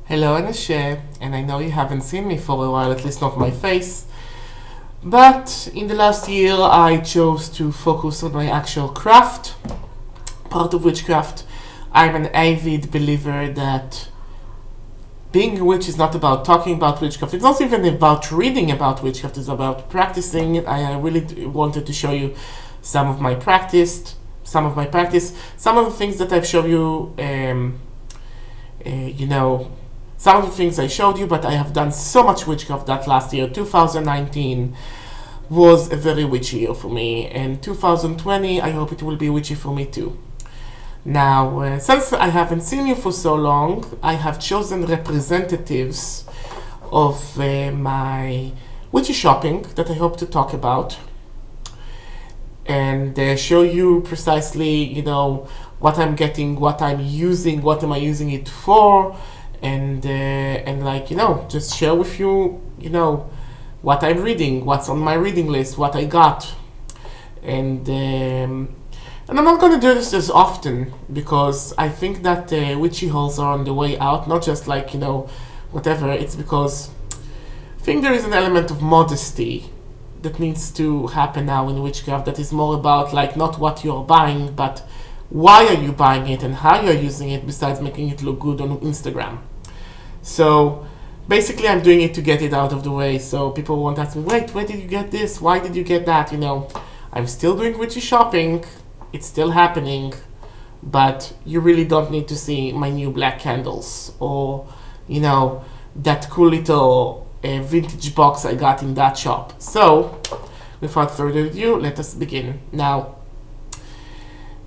Hello Anashe, and I know you haven't seen me for a while, at least not my face, but in the last year I chose to focus on my actual craft, part of witchcraft. I'm an avid believer that being a witch is not about talking about witchcraft, it's not even about reading about witchcraft, it's about practicing it. I really wanted to show you some of my practice, some of the things that I've shown you, some of the things I showed you, but I have done so much witchcraft that last year. 2019 was a very witchy year for me, and 2020, I hope it will be witchy for me too. Now, since I haven't seen you for so long, I have chosen representatives of my witchy shopping that I hope to talk about and show you precisely, what I'm getting, what I'm using, what am I using it for, and just share with you, what I'm reading, what's on my reading list, what I got, and I'm not going to do this as often because I think that witchy hauls are on the way out, not just whatever. It's because I think there is an element of modesty that needs to happen now in witchcraft that is more about not what you're buying, but why are you buying it and how you're using it, besides making it look good on Instagram. So basically I'm doing it to get it out of the way so people won't ask me, wait, where did you get this? Why did you get that? I'm still doing witchy shopping. It's still happening, but you really don't need to see my new black candles or, that cool little vintage box I got in that shop. So without further ado, let us begin. Now,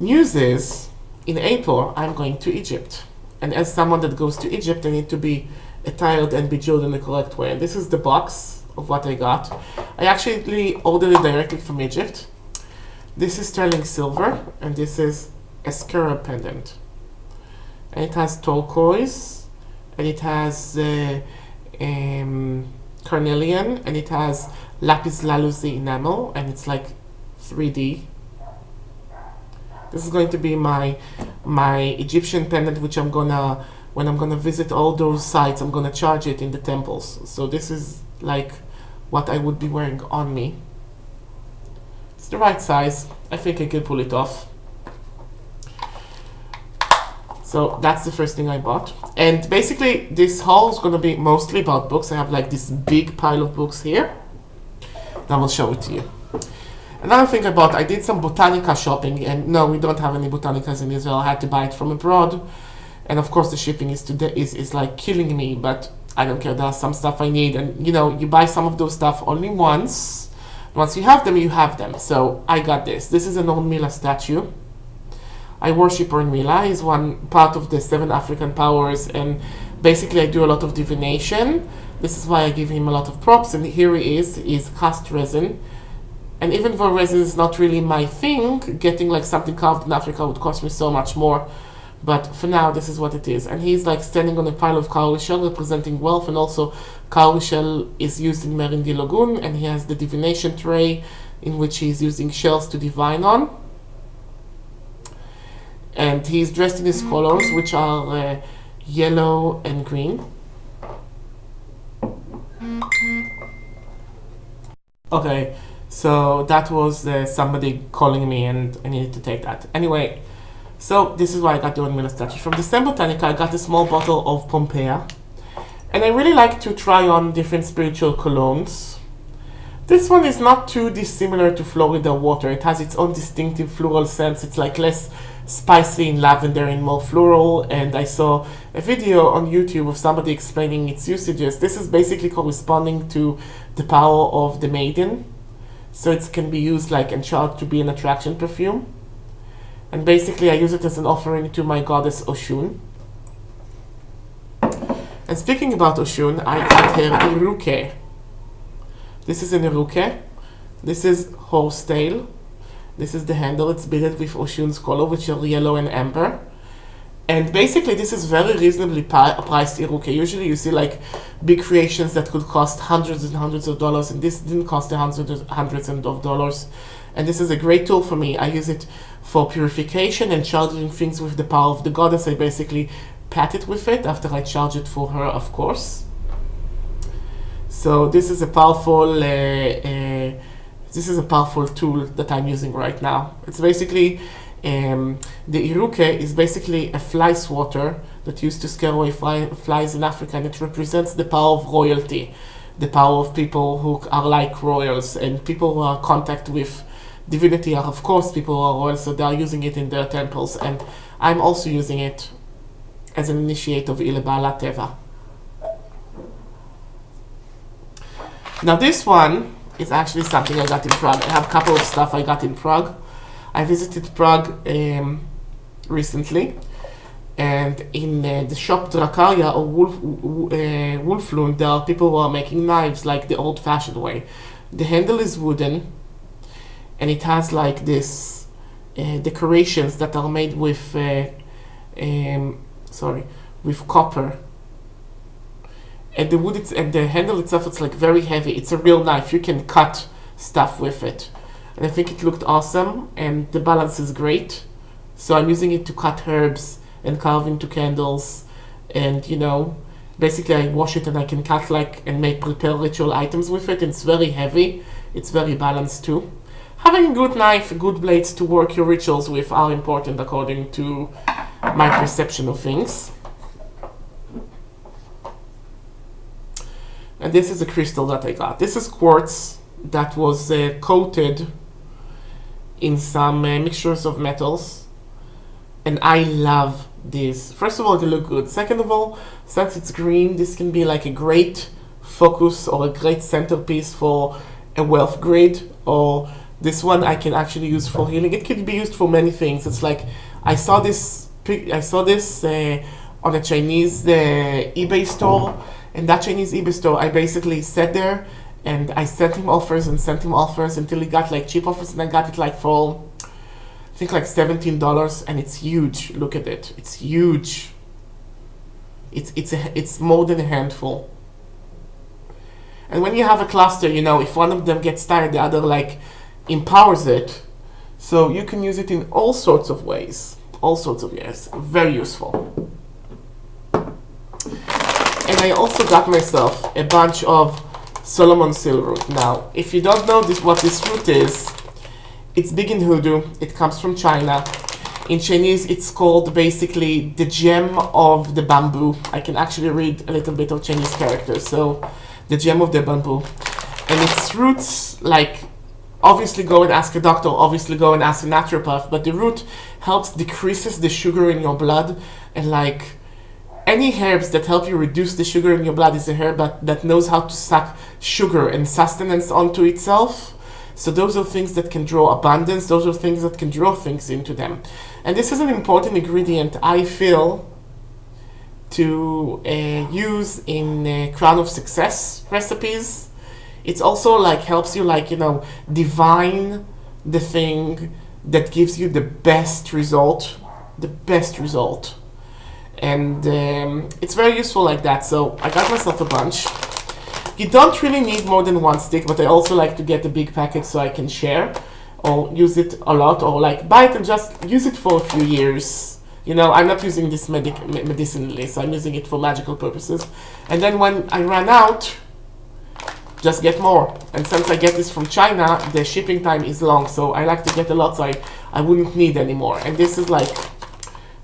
news is, in April, I'm going to Egypt. And as someone that goes to Egypt, I need to be attired and bejeweled in the correct way. And this is the box of what I got. I actually ordered it directly from Egypt. This is sterling silver, and this is a scarab pendant. And it has turquoise, and it has carnelian, and it has lapis lazuli enamel, and it's like 3D. This is going to be my Egyptian pendant, which when I'm gonna visit all those sites, I'm gonna charge it in the temples. So this is like what I would be wearing on me. It's the right size. I think I can pull it off. So that's the first thing I bought. And basically this haul is gonna be mostly about books. I have this big pile of books here. I will show it to you. Another thing I did some Botanica shopping, and no, we don't have any Botanicas in Israel. I had to buy it from abroad, and of course the shipping is killing me. But I don't care. There's some stuff I need, and you buy some of those stuff only once. Once you have them, you have them. So I got this. This is an Orunmila statue. I worship Orunmila. He's one part of the 7 African powers, and basically I do a lot of divination. This is why I give him a lot of props. And here he is. He's cast resin. And even though resin is not really my thing, getting something carved in Africa would cost me so much more. But for now, this is what it is. And he's standing on a pile of cowrie shell representing wealth, and also cowrie shell is used in Merindi Lagoon, and he has the divination tray in which he's using shells to divine on. And he's dressed in his colors, which are yellow and green. Okay. So that was somebody calling me, and I needed to take that. Anyway, so this is why I got the Orunmila statue. From December Botanica, I got a small bottle of Pompeia. And I really like to try on different spiritual colognes. This one is not too dissimilar to Florida Water. It has its own distinctive floral scent. It's less spicy in lavender and more floral. And I saw a video on YouTube of somebody explaining its usages. This is basically corresponding to the power of the maiden. So it can be used and charged to be an attraction perfume. And basically I use it as an offering to my goddess Oshun. And speaking about Oshun, I got her Iruke. This is an Iruke. This is horse tail. This is the handle. It's beaded with Oshun's color, which are yellow and amber. And basically this is very reasonably priced Iruke. Usually you see big creations that could cost hundreds and hundreds of dollars, and this didn't cost hundreds of dollars. And this is a great tool for me. I use it for purification and charging things with the power of the goddess. I basically pat it with it after I charge it for her, of course. So this is a powerful tool that I'm using right now. It's basically the Iruke is basically a fly swatter that used to scare away flies in Africa, and it represents the power of royalty, the power of people who are like royals, and people who are in contact with divinity are of course people who are royals, so they are using it in their temples, and I'm also using it as an initiate of Ilebala Teva. Now this one is actually something I got in Prague. I have a couple of stuff I got in Prague. I visited Prague recently, and in the shop Dracaria or Wolflund, there are people who are making knives like the old-fashioned way. The handle is wooden, and it has like this decorations that are made with with copper. And the wood, and the handle itself, it's like very heavy. It's a real knife. You can cut stuff with it. And I think it looked awesome, and the balance is great. So I'm using it to cut herbs and carve into candles, and you know, basically I wash it and I can cut like and prepare ritual items with it. It's very heavy. It's very balanced too. Having a good knife, good blades to work your rituals with are important according to my perception of things. And this is a crystal that I got. This is quartz that was coated in some mixtures of metals. And I love this. First of all, they look good. Second of all, since it's green, this can be like a great focus or a great centerpiece for a wealth grid. Or this one I can actually use for healing. It can be used for many things. It's like, I saw this on a Chinese eBay store. In that Chinese eBay store, I basically sat there and I sent him offers until he got like cheap offers, and I got it like for, I think like $17, and it's huge. Look at it. It's huge. It's more than a handful. And when you have a cluster, you know, if one of them gets tired, the other like empowers it. So you can use it in all sorts of ways. All sorts of ways. Very useful. And I also got myself a bunch of Solomon seal root. Now, if you don't know what this root is, it's big in Hoodoo. It comes from China. In Chinese, it's called basically the gem of the bamboo. I can actually read a little bit of Chinese characters. So, the gem of the bamboo. And its roots, like, obviously go and ask a doctor, obviously go and ask a naturopath, but the root helps decreases the sugar in your blood, and like, any herbs that help you reduce the sugar in your blood is a herb that knows how to suck sugar and sustenance onto itself. So those are things that can draw abundance. Those are things that can draw things into them. And this is an important ingredient, I feel, to use in Crown of Success recipes. It's also like helps you like, you know, divine the thing that gives you the best result. The best result. And it's very useful like that. So I got myself a bunch. You don't really need more than one stick, but I also like to get a big packet so I can share or use it a lot, or like buy it and just use it for a few years. You know, I'm not using this medicinally, so I'm using it for magical purposes. And then when I run out, just get more. And since I get this from China, the shipping time is long, so I like to get a lot so I wouldn't need any more. And this is like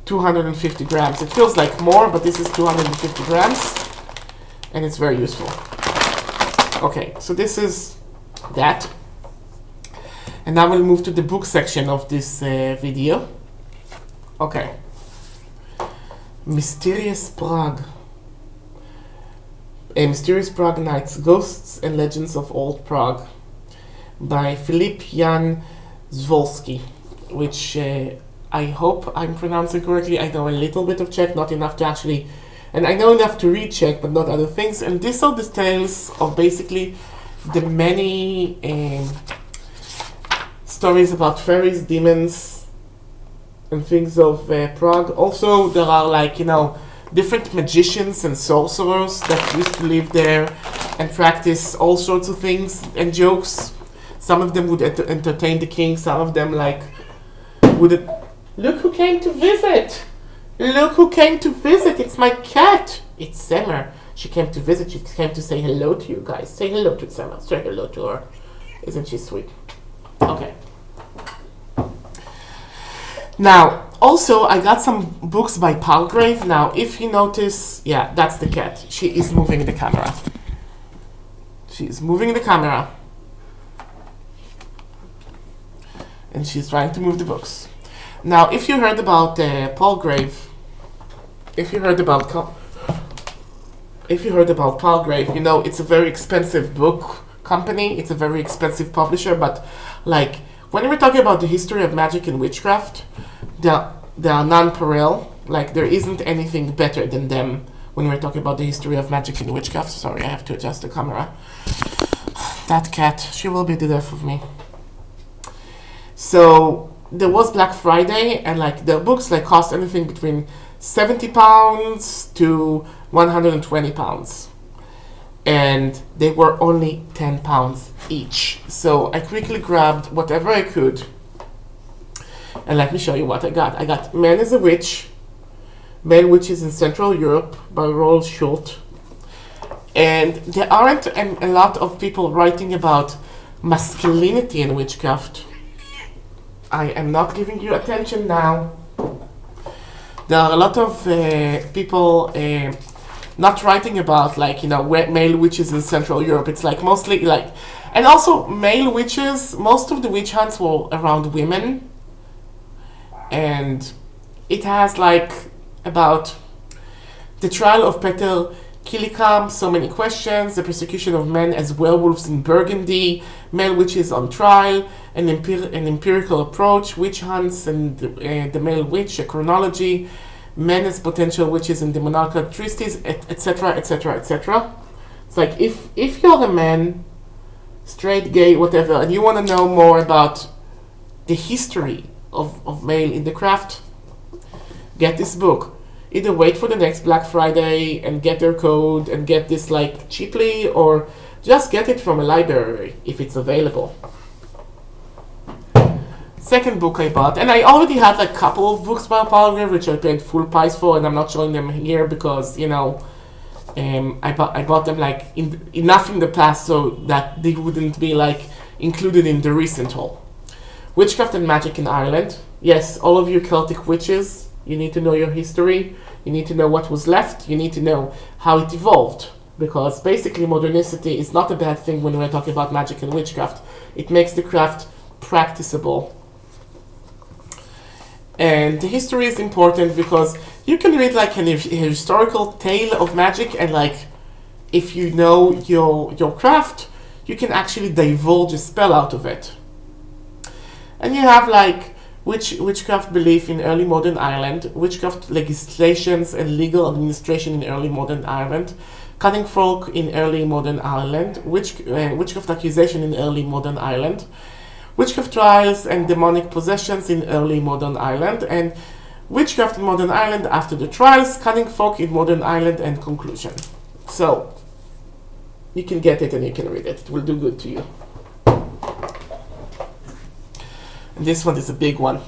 250 grams. It feels like more, but this is 250 grams, and it's very useful. Okay, so this is that. And now we'll move to the book section of this video. Okay. Mysterious Prague. Mysterious Prague Nights, Ghosts and Legends of Old Prague by Filip Jan Zwolski, which I hope I'm pronouncing correctly. I know a little bit of Czech, not enough to actually, and I know enough to read Czech, but not other things. And these are the tales of basically the many stories about fairies, demons, and things of Prague. Also, there are like, you know, different magicians and sorcerers that used to live there and practice all sorts of things and jokes. Some of them would entertain the king, some of them like would... Look who came to visit! Look who came to visit. It's my cat. It's Summer. She came to visit. She came to say hello to you guys. Say hello to Summer. Say hello to her. Isn't she sweet? Okay. Now, also, I got some books by Palgrave. Now, if you notice, yeah, that's the cat. She is moving the camera. She is moving the camera. And she's trying to move the books. Now, if you heard about Palgrave, if you heard about Palgrave, you know it's a very expensive book company. It's a very expensive publisher. But like when we're talking about the history of magic and witchcraft, they are non-pareil. Like there isn't anything better than them when we're talking about the history of magic and witchcraft. Sorry, I have to adjust the camera. That cat, she will be the death of me. So there was Black Friday, and like the books like cost anything between £70 to £120, and they were only £10 each. So I quickly grabbed whatever I could, and let me show you what I got. I got Man is a Witch, Male Witches in Central Europe by Roald Schultz. And there aren't a lot of people writing about masculinity in witchcraft. I am not giving you attention now. There are a lot of people not writing about, like, you know, male witches in Central Europe. It's like mostly like, and also male witches, most of the witch hunts were around women. And it has like about the trial of Peter Killicum, so many questions, the persecution of men as werewolves in Burgundy, male witches on trial, an empirical approach, witch hunts and the male witch, a chronology, men as potential witches in the monarchical treaties, etc., etc., etc. It's like if you're a man, straight, gay, whatever, and you want to know more about the history of male in the craft, get this book. Either wait for the next Black Friday and get their code and get this like cheaply, or just get it from a library if it's available. Second book I bought, and I already had like a couple of books by Palgrave which I paid full price for, and I'm not showing them here because, you know, I bought them like enough in the past so that they wouldn't be like included in the recent haul. Witchcraft and Magic in Ireland. Yes, all of you Celtic witches, you need to know your history. You need to know what was left. You need to know how it evolved. Because basically modernicity is not a bad thing when we're talking about magic and witchcraft. It makes the craft practicable. And the history is important because you can read like a historical tale of magic, and like if you know your craft, you can actually divulge a spell out of it. And you have like witchcraft belief in early modern Ireland, witchcraft legislations and legal administration in early modern Ireland, cunning folk in early modern Ireland, witchcraft accusation in early modern Ireland, witchcraft trials and demonic possessions in early modern Ireland, and witchcraft in modern Ireland after the trials, cunning folk in modern Ireland, and conclusion. So, you can get it and you can read it. It will do good to you. And this one is a big one.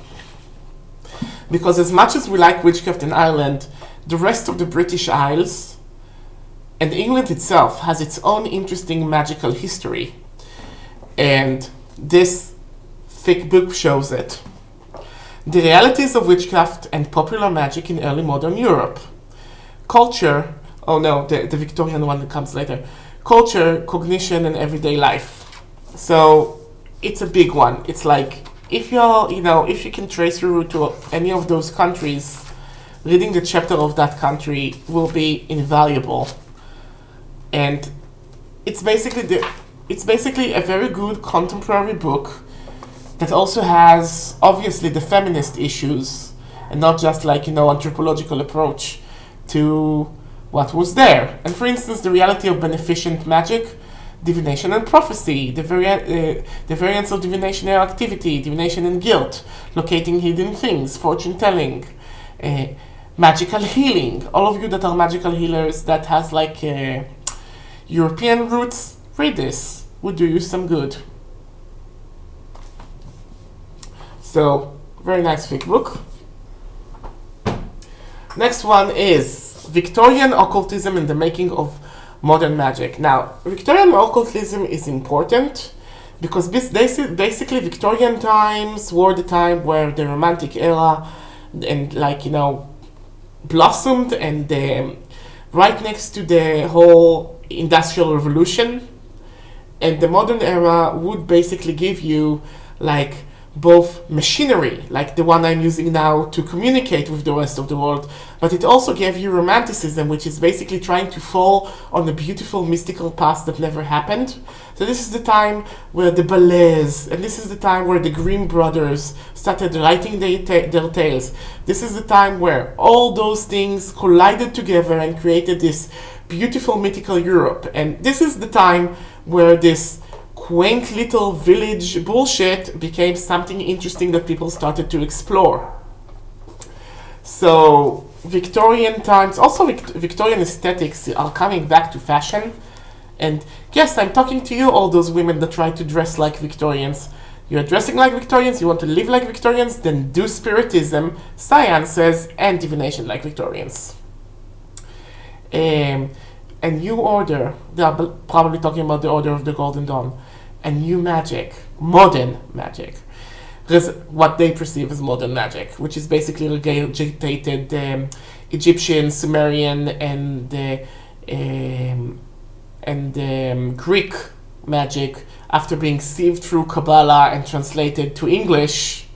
Because as much as we like witchcraft in Ireland, the rest of the British Isles and England itself has its own interesting magical history. And this thick book shows it. The realities of witchcraft and popular magic in early modern Europe. Culture, oh no, the Victorian one that comes later. Culture, cognition, and everyday life. So it's a big one. It's like, if if you can trace your route to any of those countries, reading the chapter of that country will be invaluable. And it's basically a very good contemporary book that also has obviously the feminist issues and not just like, anthropological approach to what was there. And for instance, the reality of beneficent magic, divination and prophecy, the variance of divinational activity, divination and guilt, locating hidden things, fortune telling, magical healing. All of you that are magical healers that has like European roots, read this. Would do you some good. So, very nice thick book. Next one is Victorian occultism and the making of modern magic. Now, Victorian occultism is important because basically Victorian times were the time where the Romantic era and blossomed, and right next to the whole Industrial Revolution. And the modern era would basically give you both machinery, like the one I'm using now to communicate with the rest of the world, but it also gave you romanticism, which is basically trying to fall on a beautiful mystical past that never happened. So this is the time where the ballets, and this is the time where the Grimm brothers started writing their tales. This is the time where all those things collided together and created this beautiful mythical Europe. And this is the time where this quaint little village bullshit became something interesting that people started to explore. So Victorian times, also Victorian aesthetics are coming back to fashion. And yes, I'm talking to you, all those women that try to dress like Victorians. You're dressing like Victorians, you want to live like Victorians, then do spiritism, seances, and divination like Victorians. A new order, they are probably talking about the Order of the Golden Dawn. A new magic, modern magic. There's what they perceive as modern magic, which is basically regurgitated Egyptian, Sumerian, and Greek magic after being sieved through Kabbalah and translated to English,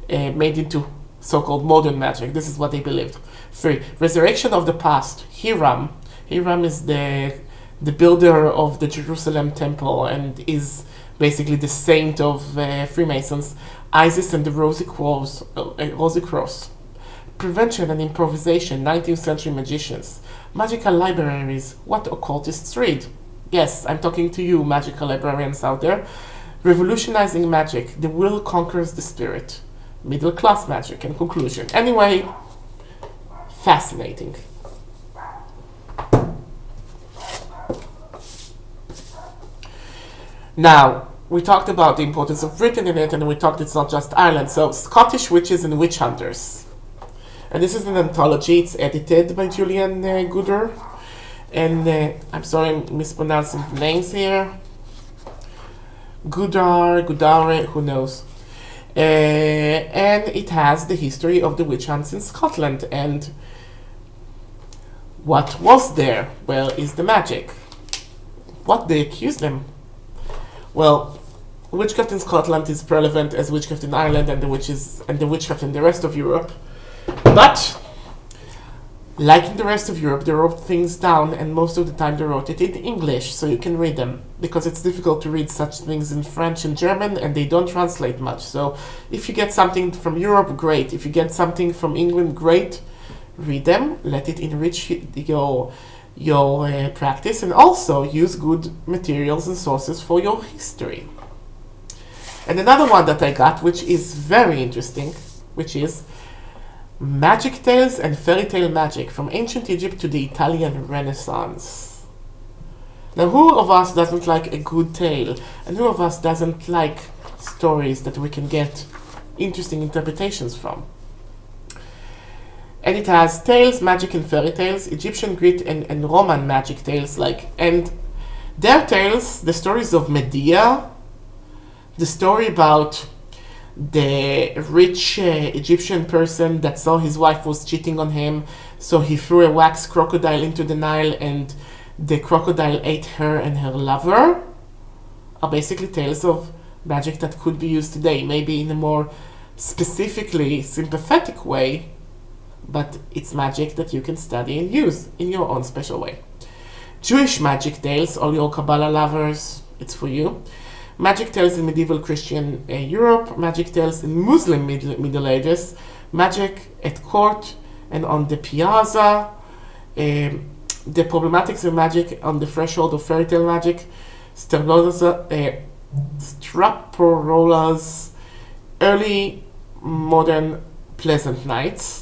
made into so-called modern magic. This is what they believed. 3. Resurrection of the past. Hiram. Hiram is the builder of the Jerusalem temple and is basically the saint of Freemasons. Isis and the Rosy Cross. Prevention and improvisation, 19th century magicians. Magical libraries, what occultists read. Yes, I'm talking to you, magical librarians out there. Revolutionizing magic, the will conquers the spirit. Middle class magic, and conclusion. Anyway, fascinating. Now, we talked about the importance of Britain in it, and we talked it's not just Ireland. So, Scottish witches and witch hunters. And this is an anthology. It's edited by Julian Gooder. And I'm sorry I'm mispronouncing the names here. Goodare, who knows. And it has the history of the witch hunts in Scotland. And what was there? Well, is the magic. What they accuse them. Well, witchcraft in Scotland is prevalent as witchcraft in Ireland and the witchcraft in the rest of Europe. But, like in the rest of Europe, they wrote things down, and most of the time they wrote it in English, so you can read them. Because it's difficult to read such things in French and German, and they don't translate much. So, if you get something from Europe, great. If you get something from England, great. Read them, let it enrich your practice, and also use good materials and sources for your history. And another one that I got, which is very interesting, which is Magic Tales and Fairy Tale Magic from Ancient Egypt to the Italian Renaissance. Now, who of us doesn't like a good tale? And who of us doesn't like stories that we can get interesting interpretations from? And it has tales, magic, and fairy tales, Egyptian, Greek, and Roman magic tales, and their tales, the stories of Medea, the story about the rich Egyptian person that saw his wife was cheating on him, so he threw a wax crocodile into the Nile, and the crocodile ate her and her lover, are basically tales of magic that could be used today, maybe in a more specifically sympathetic way, but it's magic that you can study and use in your own special way. Jewish magic tales, all your Kabbalah lovers, it's for you. Magic tales in medieval Christian Europe, magic tales in Muslim Middle Ages, magic at court and on the piazza, the problematics of magic on the threshold of fairy tale magic, Straporola's early modern pleasant nights,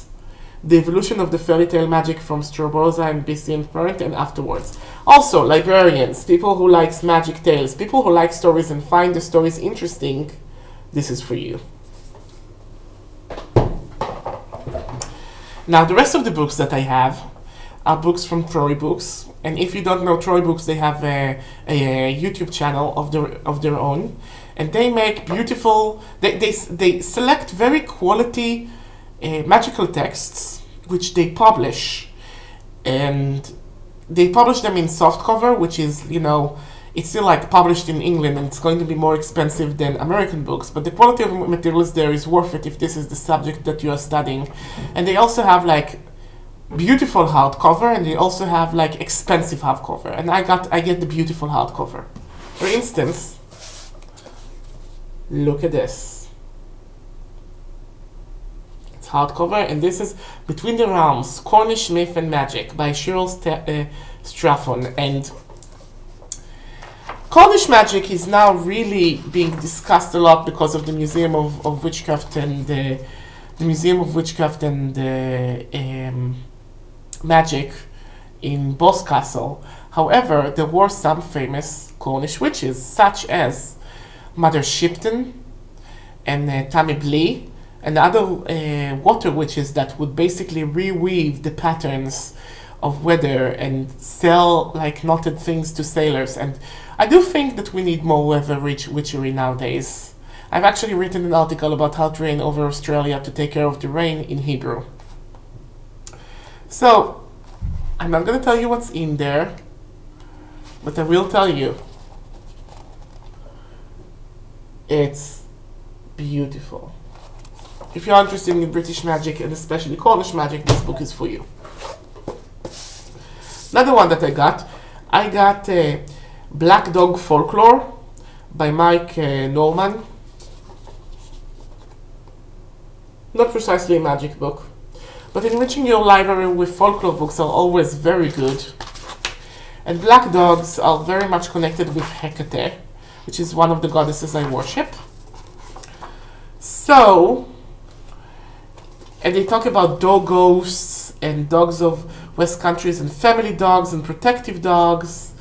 the evolution of the fairy tale magic from Straborosa and BC and current and afterwards. Also, librarians, people who like magic tales, people who like stories and find the stories interesting, this is for you. Now, the rest of the books that I have are books from Troy Books. And if you don't know Troy Books, they have a YouTube channel of their own. And they make beautiful, they select very quality magical texts, which they publish. And they publish them in softcover, which is, you know, it's still like published in England and it's going to be more expensive than American books, but the quality of materials there is worth it if this is the subject that you are studying. And they also have like beautiful hardcover, and they also have like expensive hardcover. And I get the beautiful hardcover. For instance, look at this. It's hardcover, and this is Between the Realms, Cornish Myth and Magic by Cheryl Straffon. And Cornish magic is now really being discussed a lot because of the Museum of Witchcraft and the Museum of Witchcraft and Magic in Boscastle. However, there were some famous Cornish witches, such as Mother Shipton and Tammy Blee, and other water witches that would basically reweave the patterns of weather and sell like knotted things to sailors. And I do think that we need more weather witchery nowadays. I've actually written an article about how to reign over Australia to take care of the rain in Hebrew. So, I'm not going to tell you what's in there, but I will tell you. It's beautiful. If you're interested in British magic, and especially Cornish magic, this book is for you. Another one that I got Black Dog Folklore by Mike Norman. Not precisely a magic book, but enriching your library with folklore books are always very good. And black dogs are very much connected with Hecate, which is one of the goddesses I worship. So, and they talk about dog ghosts and dogs of West Countries and family dogs and protective dogs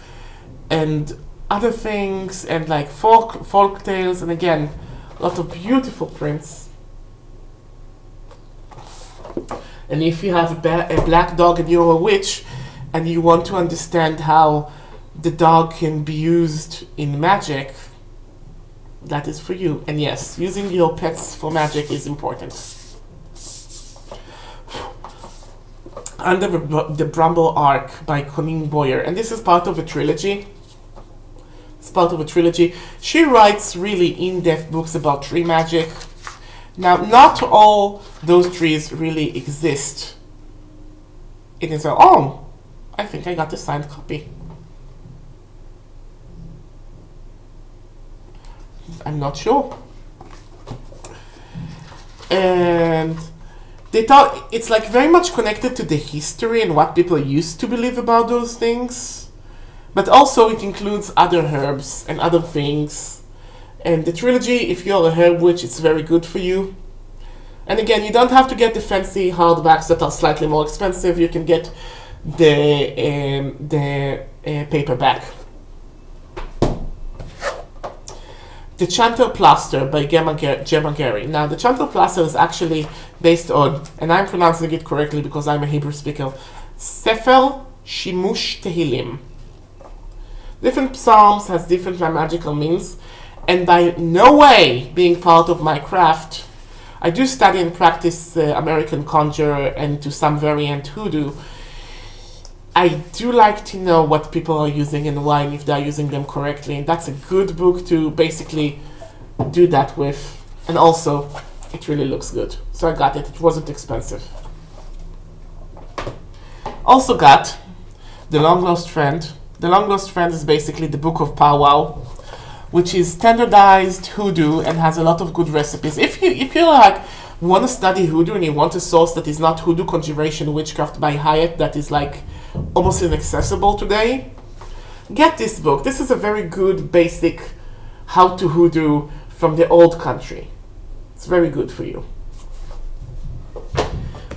and other things, and like folk tales, and again, a lot of beautiful prints. And if you have a black dog and you're a witch and you want to understand how the dog can be used in magic, that is for you. And yes, using your pets for magic is important. Under the Bramble Arc by Colleen Boyer, and this is part of a trilogy. It's part of a trilogy. She writes really in-depth books about tree magic. Now, not all those trees really exist in its own. Oh, I think I got a signed copy. I'm not sure. And they thought it's like very much connected to the history and what people used to believe about those things. But also it includes other herbs and other things. And the trilogy, if you're a herb witch, it's very good for you. And again, you don't have to get the fancy hardbacks that are slightly more expensive. You can get the paperback. The Chantal Plaster by Gemma Gary. Now, the Chantal Plaster is actually based on, and I'm pronouncing it correctly because I'm a Hebrew speaker, Sefer Shimush Tehillim. Different psalms has different magical means, and by no way being part of my craft, I do study and practice American conjure and to some variant hoodoo. I do like to know what people are using and why, and if they're using them correctly. And that's a good book to basically do that with. And also, it really looks good. So I got it. It wasn't expensive. Also got The Long Lost Friend. The Long Lost Friend is basically the Book of Powwow, which is standardized hoodoo and has a lot of good recipes. If you like want to study hoodoo and you want a source that is not Hoodoo Conjuration Witchcraft by Hyatt, that is like almost inaccessible today, get this book. This is a very good basic how to hoodoo from the old country. It's very good for you.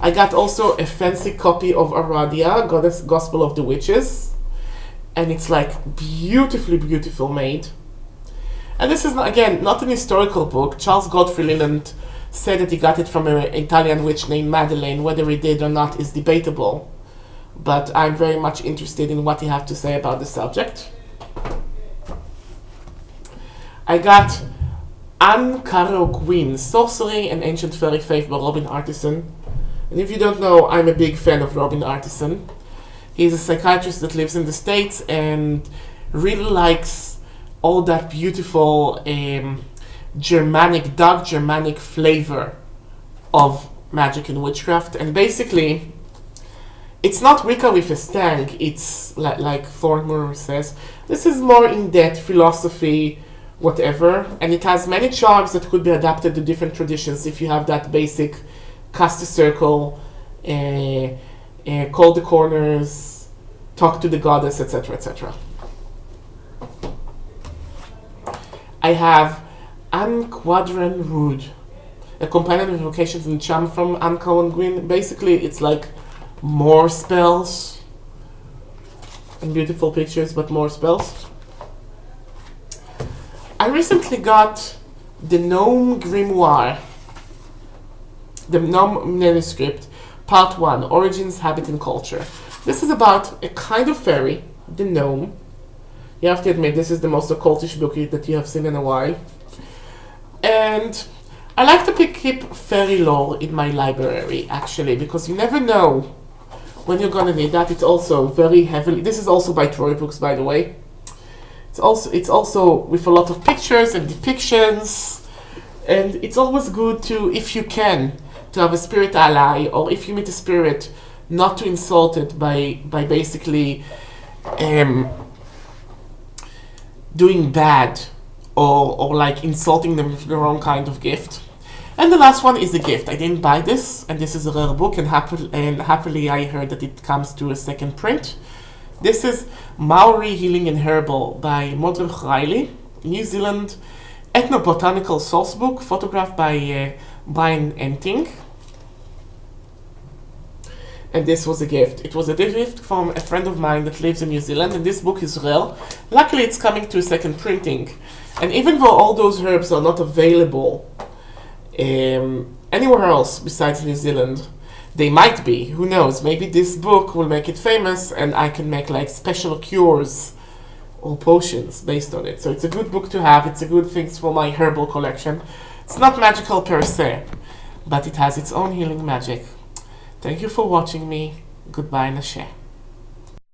I got also a fancy copy of Aradia, Goddess Gospel of the Witches, and it's like beautifully made. And this is not, again, not an historical book. Charles Godfrey Leland said that he got it from an Italian witch named Madeleine. Whether he did or not is debatable, but I'm very much interested in what he has to say about the subject. I got Anne Caro Gwyn, Sorcery and Ancient Fairy Faith by Robin Artisan. And if you don't know, I'm a big fan of Robin Artisan. He's a psychiatrist that lives in the States and really likes all that beautiful Germanic, dark Germanic flavor of magic and witchcraft. And basically, it's not Wicca with a stank, it's like Thornmoor says. This is more in-depth philosophy, whatever, and it has many charms that could be adapted to different traditions if you have that basic cast a circle, call the corners, talk to the goddess, etc., etc. I have Anne Quadran Rood, a companion of invocations and charm from Anne Cohen Gwyn. Basically, it's like more spells and beautiful pictures, but more spells. I recently got the Gnome Grimoire, the Gnome Manuscript, Part 1, Origins, Habit and Culture. This is about a kind of fairy, the gnome. You have to admit, this is the most occultish book that you have seen in a while. And I like to keep fairy lore in my library, actually, because you never know when you're going to need that. It's also very heavily... This is also by Troy Books, by the way. It's also with a lot of pictures and depictions, and it's always good to, if you can, to have a spirit ally, or if you meet a spirit, not to insult it by basically doing bad or like insulting them with the wrong kind of gift. And the last one is a gift. I didn't buy this, and this is a rare book, and happily I heard that it comes to a second print. This is Maori Healing and Herbal by Modrich Riley, New Zealand ethnobotanical source book, photographed by Brian Enting. And this was a gift. It was a gift from a friend of mine that lives in New Zealand, and this book is rare. Luckily, it's coming to a second printing. And even though all those herbs are not available anywhere else besides New Zealand, they might be. Who knows? Maybe this book will make it famous, and I can make like special cures or potions based on it. So it's a good book to have. It's a good thing for my herbal collection. It's not magical per se, but it has its own healing magic. Thank you for watching me. Goodbye, Nashe.